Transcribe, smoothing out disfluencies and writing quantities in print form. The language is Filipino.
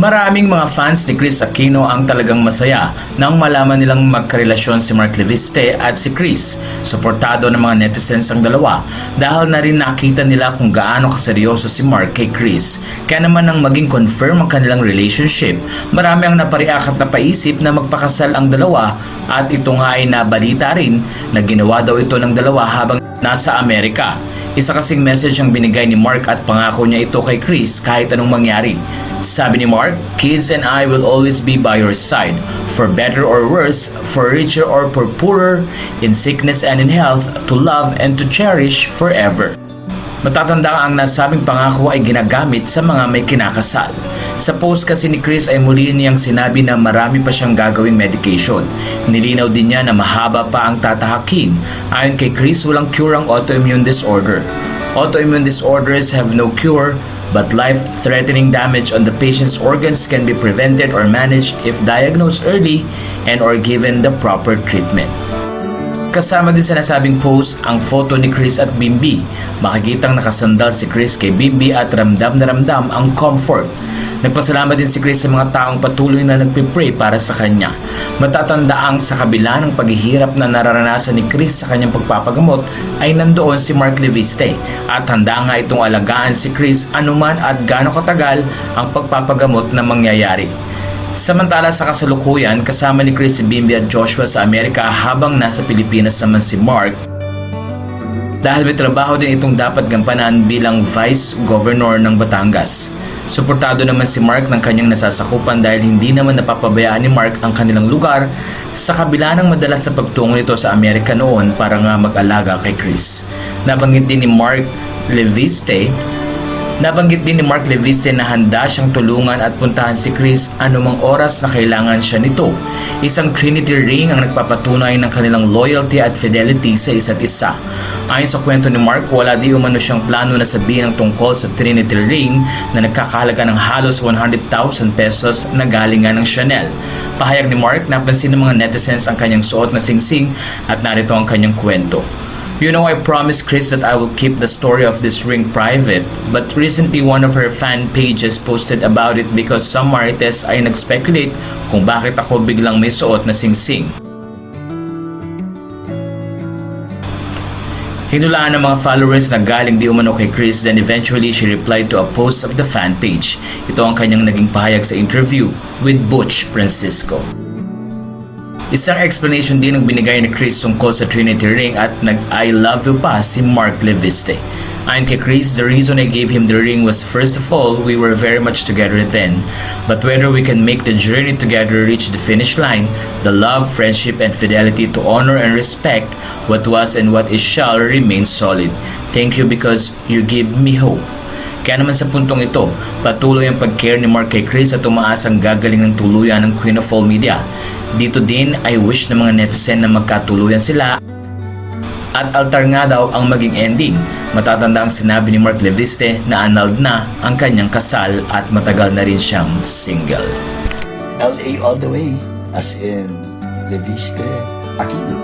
Maraming mga fans ni Kris Aquino ang talagang masaya nang malaman nilang magkarelasyon si Mark Leviste at si Kris. Suportado ng mga netizens ang dalawa dahil na rin nakita nila kung gaano kaseryoso si Mark kay Kris. Kaya naman nang maging confirm ang kanilang relationship, marami ang napariak at napaisip na magpakasal ang dalawa at ito nga ay nabalita rin na ginawa daw ito ng dalawa habang nasa Amerika. Isa kasing message ang binigay ni Mark at pangako niya ito kay Kris kahit anong mangyari. Sabi ni Mark, "Kids and I will always be by your side, for better or worse, for richer or for poorer, in sickness and in health, to love and to cherish forever." Matatandang ang nasabing pangako ay ginagamit sa mga may kinakasal. Sa post kasi ni Kris ay muli niyang sinabi na marami pa siyang gagawing medication. Nilinaw din niya na mahaba pa ang tatahakin. Ayon kay Kris, walang cure ang autoimmune disorder. Autoimmune disorders have no cure, but life-threatening damage on the patient's organs can be prevented or managed if diagnosed early and or given the proper treatment. Kasama din sa nasabing post ang photo ni Kris at Bimbi. Makikitang nakasandal si Kris kay Bimbi at ramdam na ramdam ang comfort. Nagpasalamat din si Kris sa mga taong patuloy na nagpipray para sa kanya. Matatandaang sa kabila ng paghihirap na nararanasan ni Kris sa kanyang pagpapagamot ay nandoon si Mark Leviste at handa nga itong alagaan si Kris anuman at gaano katagal ang pagpapagamot na mangyayari. Samantala sa kasalukuyan, kasama ni Kris si Bimbi at Joshua sa Amerika habang nasa Pilipinas naman si Mark dahil may trabaho din itong dapat gampanan bilang Vice Governor ng Batangas. Suportado naman si Mark ng kanyang nasasakupan dahil hindi naman napapabayaan ni Mark ang kanilang lugar sa kabila ng madalas sa pagtungo nito sa Amerika noon para nga mag-alaga kay Kris. Nabanggit din ni Mark Leviste na handa siyang tulungan at puntahan si Kris anumang oras na kailangan siya nito. Isang Trinity ring ang nagpapatunay ng kanilang loyalty at fidelity sa isa't isa. Ayon sa kwento ni Mark, wala di umano siyang plano na sabihin ang tungkol sa Trinity ring na nagkakahalaga ng halos 100,000 pesos na galingan ng Chanel. Pahayag ni Mark, napansin ng mga netizens ang kanyang suot na singsing at narito ang kanyang kwento. "You know, I promised Kris that I will keep the story of this ring private, but recently one of her fan pages posted about it because some marites ay nag-speculate kung bakit ako biglang may suot na singsing. Hinulaan ng mga followers na galing di umano kay Kris, then eventually she replied to a post of the fan page. Ito ang kanyang naging pahayag sa interview with Butch Francisco. Isang explanation din ang binigay ni Kris tungkol sa Trinity ring at nag-I love you pa si Mark Leviste. Ayon kay Kris, "The reason I gave him the ring was first of all, we were very much together then. But whether we can make the journey together reach the finish line, the love, friendship, and fidelity to honor and respect what was and what is shall remain solid. Thank you because you give me hope." Kaya naman sa puntong ito, patuloy ang pag-care ni Mark kay Kris at umaasang gagaling ng tuluyan ng Queen of All Media. Dito din ay wish ng mga netizen na magkatuluyan sila at altar nga daw ang maging ending. Matatanda ang sinabi ni Mark Leviste na annulled na ang kanyang kasal at matagal na rin siyang single. LA all the way, as in Leviste Aquino.